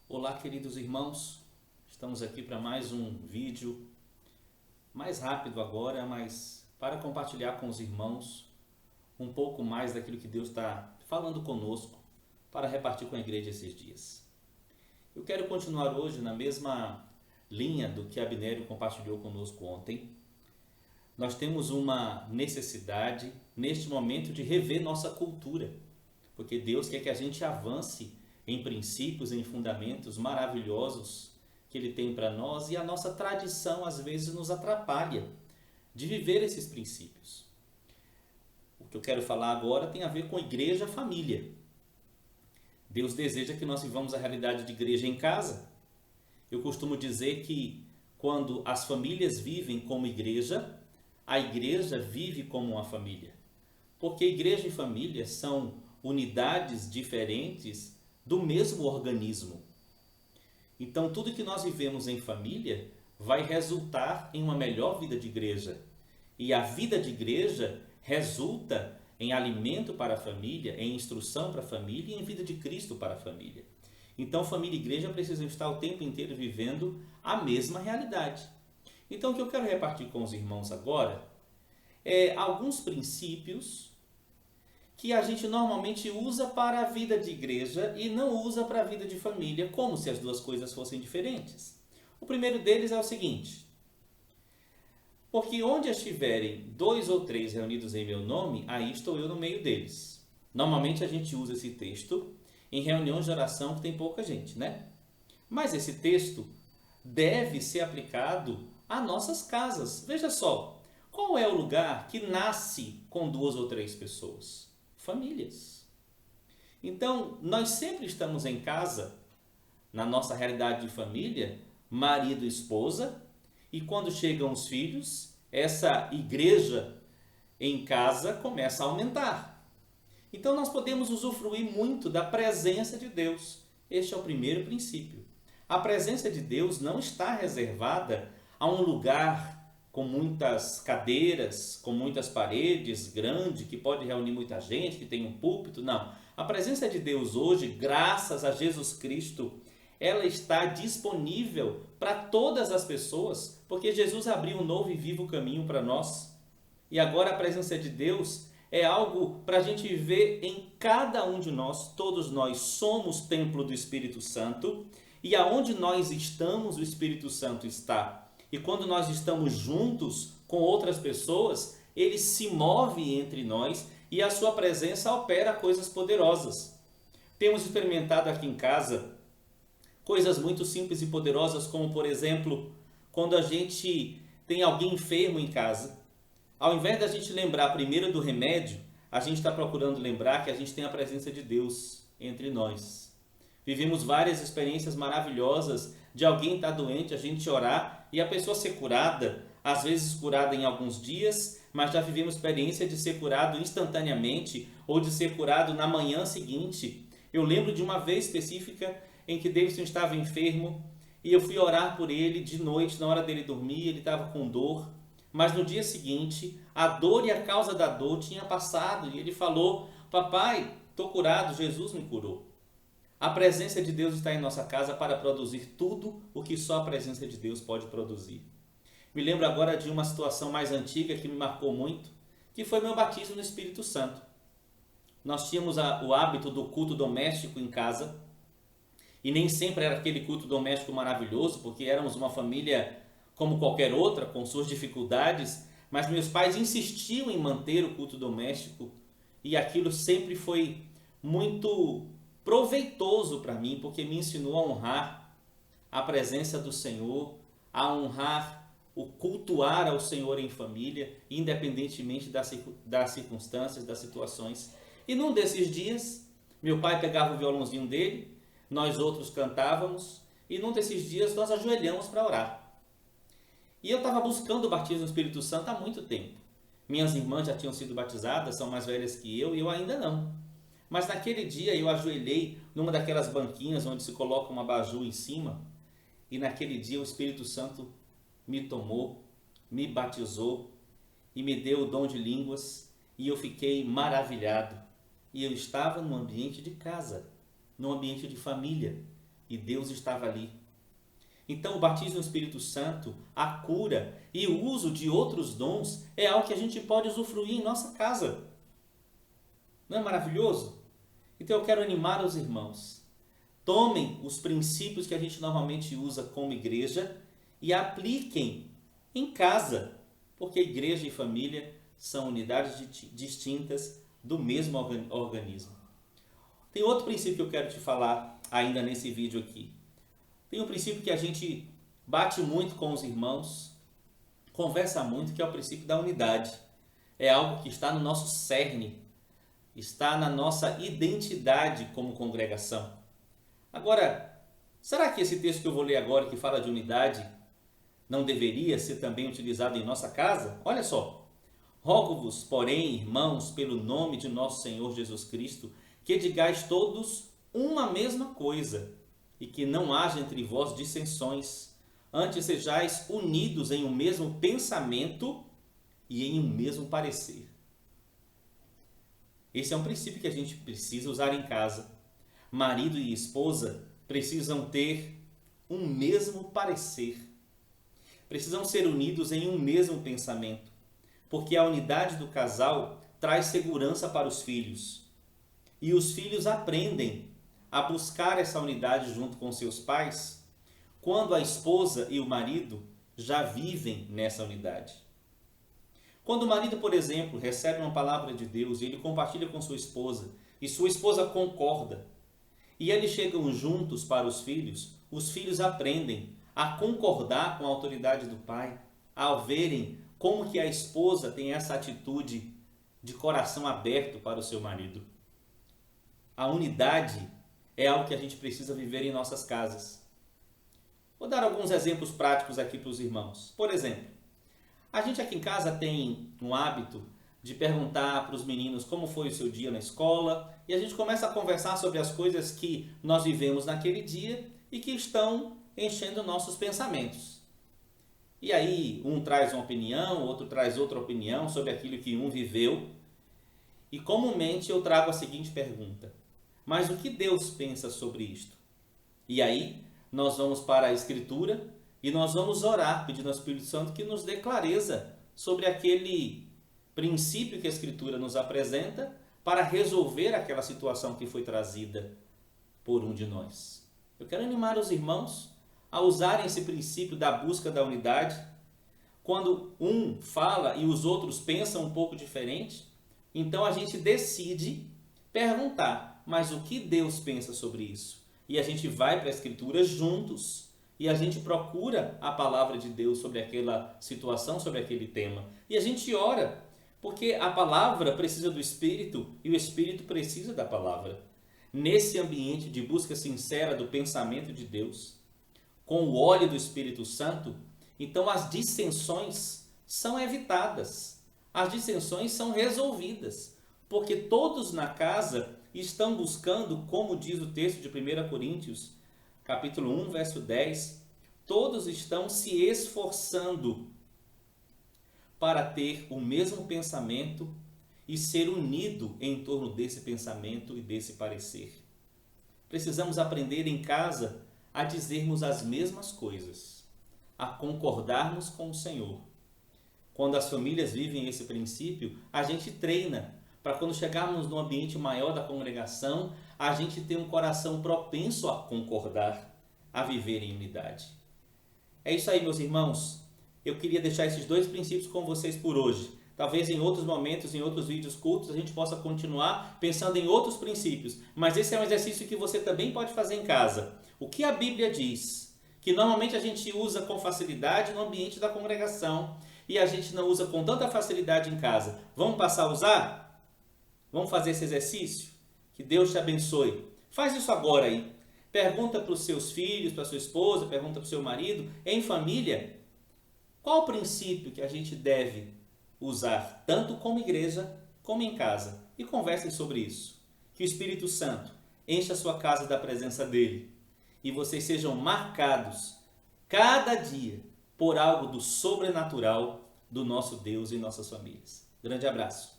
Olá, queridos irmãos, estamos aqui para mais um vídeo, mais rápido agora, mas para compartilhar com os irmãos um pouco mais daquilo que Deus está falando conosco para repartir com a igreja esses dias. Eu quero continuar hoje na mesma linha do que Abnério compartilhou conosco ontem. Nós temos uma necessidade neste momento de rever nossa cultura, porque Deus quer que a gente avance em princípios, em fundamentos maravilhosos que Ele tem para nós, e a nossa tradição às vezes nos atrapalha de viver esses princípios. O que eu quero falar agora tem a ver com igreja, família. Deus deseja que nós vivamos a realidade de igreja em casa. Eu costumo dizer que quando as famílias vivem como igreja, a igreja vive como uma família. Porque igreja e família são unidades diferentes do mesmo organismo. Então, tudo que nós vivemos em família vai resultar em uma melhor vida de igreja. E a vida de igreja resulta em alimento para a família, em instrução para a família e em vida de Cristo para a família. Então, família e igreja precisam estar o tempo inteiro vivendo a mesma realidade. Então, o que eu quero repartir com os irmãos agora é alguns princípios que a gente normalmente usa para a vida de igreja e não usa para a vida de família, como se as duas coisas fossem diferentes. O primeiro deles é o seguinte: porque onde estiverem 2 ou 3 reunidos em meu nome, aí estou eu no meio deles. Normalmente a gente usa esse texto em reuniões de oração que tem pouca gente, né? Mas esse texto deve ser aplicado a nossas casas. Veja só, qual é o lugar que nasce com 2 ou 3 pessoas? Famílias. Então, nós sempre estamos em casa, na nossa realidade de família, marido e esposa, e quando chegam os filhos, essa igreja em casa começa a aumentar. Então, nós podemos usufruir muito da presença de Deus. Este é o primeiro princípio. A presença de Deus não está reservada a um lugar com muitas cadeiras, com muitas paredes, grande, que pode reunir muita gente, que tem um púlpito. Não. A presença de Deus hoje, graças a Jesus Cristo, ela está disponível para todas as pessoas, porque Jesus abriu um novo e vivo caminho para nós. E agora a presença de Deus é algo para a gente ver em cada um de nós. Todos nós somos templo do Espírito Santo, e aonde nós estamos, o Espírito Santo está. E quando nós estamos juntos com outras pessoas, ele se move entre nós e a sua presença opera coisas poderosas. Temos experimentado aqui em casa coisas muito simples e poderosas, como por exemplo, quando a gente tem alguém enfermo em casa, ao invés da gente lembrar primeiro do remédio, a gente está procurando lembrar que a gente tem a presença de Deus entre nós. Vivemos várias experiências maravilhosas de alguém estar doente, a gente orar e a pessoa ser curada, às vezes curada em alguns dias, mas já vivemos experiência de ser curado instantaneamente ou de ser curado na manhã seguinte. Eu lembro de uma vez específica em que Davidson estava enfermo e eu fui orar por ele de noite, na hora dele dormir, ele estava com dor, mas no dia seguinte a dor e a causa da dor tinha passado e ele falou: papai, estou curado, Jesus me curou. A presença de Deus está em nossa casa para produzir tudo o que só a presença de Deus pode produzir. Me lembro agora de uma situação mais antiga que me marcou muito, que foi meu batismo no Espírito Santo. Nós tínhamos o hábito do culto doméstico em casa, e nem sempre era aquele culto doméstico maravilhoso, porque éramos uma família como qualquer outra, com suas dificuldades, mas meus pais insistiam em manter o culto doméstico, e aquilo sempre foi muito proveitoso para mim, porque me ensinou a honrar a presença do Senhor, a honrar o cultuar ao Senhor em família, independentemente das circunstâncias, das situações. E num desses dias, meu pai pegava o violãozinho dele, nós outros cantávamos, e num desses dias nós ajoelhamos para orar. E eu estava buscando o batismo no Espírito Santo há muito tempo. Minhas irmãs já tinham sido batizadas, são mais velhas que eu, e eu ainda não. Mas naquele dia eu ajoelhei numa daquelas banquinhas onde se coloca uma abajur em cima, e naquele dia o Espírito Santo me tomou, me batizou e me deu o dom de línguas, e eu fiquei maravilhado. E eu estava num ambiente de casa, num ambiente de família, e Deus estava ali. Então o batismo no Espírito Santo, a cura e o uso de outros dons é algo que a gente pode usufruir em nossa casa. Não é maravilhoso? Então eu quero animar os irmãos. Tomem os princípios que a gente normalmente usa como igreja e apliquem em casa, porque igreja e família são unidades distintas do mesmo organismo. Tem outro princípio que eu quero te falar ainda nesse vídeo aqui. Tem um princípio que a gente bate muito com os irmãos, conversa muito, que é o princípio da unidade. É algo que está no nosso cerne, está na nossa identidade como congregação. Agora, será que esse texto que eu vou ler agora, que fala de unidade, não deveria ser também utilizado em nossa casa? Olha só. Rogo-vos, porém, irmãos, pelo nome de nosso Senhor Jesus Cristo, que digais todos uma mesma coisa, e que não haja entre vós dissensões, antes sejais unidos em um mesmo pensamento e em um mesmo parecer. Esse é um princípio que a gente precisa usar em casa. Marido e esposa precisam ter um mesmo parecer. Precisam ser unidos em um mesmo pensamento, porque a unidade do casal traz segurança para os filhos. E os filhos aprendem a buscar essa unidade junto com seus pais quando a esposa e o marido já vivem nessa unidade. Quando o marido, por exemplo, recebe uma palavra de Deus e ele compartilha com sua esposa e sua esposa concorda e eles chegam juntos para os filhos aprendem a concordar com a autoridade do pai, ao verem como que a esposa tem essa atitude de coração aberto para o seu marido. A unidade é algo que a gente precisa viver em nossas casas. Vou dar alguns exemplos práticos aqui para os irmãos. Por exemplo, a gente aqui em casa tem um hábito de perguntar para os meninos como foi o seu dia na escola e a gente começa a conversar sobre as coisas que nós vivemos naquele dia e que estão enchendo nossos pensamentos. E aí um traz uma opinião, outro traz outra opinião sobre aquilo que um viveu. E comumente eu trago a seguinte pergunta: mas o que Deus pensa sobre isto? E aí nós vamos para a Escritura e nós vamos orar, pedindo ao Espírito Santo que nos dê clareza sobre aquele princípio que a Escritura nos apresenta para resolver aquela situação que foi trazida por um de nós. Eu quero animar os irmãos a usarem esse princípio da busca da unidade. Quando um fala e os outros pensam um pouco diferente, então a gente decide perguntar: mas o que Deus pensa sobre isso? E a gente vai para a Escritura juntos e a gente procura a palavra de Deus sobre aquela situação, sobre aquele tema. E a gente ora, porque a palavra precisa do Espírito e o Espírito precisa da palavra. Nesse ambiente de busca sincera do pensamento de Deus, com o óleo do Espírito Santo, então as dissensões são evitadas, as dissensões são resolvidas, porque todos na casa estão buscando, como diz o texto de 1 Coríntios, capítulo 1, verso 10, todos estão se esforçando para ter o mesmo pensamento e ser unido em torno desse pensamento e desse parecer. Precisamos aprender em casa a dizermos as mesmas coisas, a concordarmos com o Senhor. Quando as famílias vivem esse princípio, a gente treina para quando chegarmos no ambiente maior da congregação, a gente ter um coração propenso a concordar, a viver em unidade. É isso aí, meus irmãos. Eu queria deixar esses dois princípios com vocês por hoje. Talvez em outros momentos, em outros vídeos cultos, a gente possa continuar pensando em outros princípios. Mas esse é um exercício que você também pode fazer em casa. O que a Bíblia diz, que normalmente a gente usa com facilidade no ambiente da congregação e a gente não usa com tanta facilidade em casa. Vamos passar a usar? Vamos fazer esse exercício? Que Deus te abençoe. Faz isso agora aí. Pergunta para os seus filhos, para a sua esposa, pergunta para o seu marido, em família, qual o princípio que a gente deve usar, tanto como igreja, como em casa. E conversem sobre isso. Que o Espírito Santo encha a sua casa da presença dele e vocês sejam marcados cada dia por algo do sobrenatural do nosso Deus e nossas famílias. Grande abraço.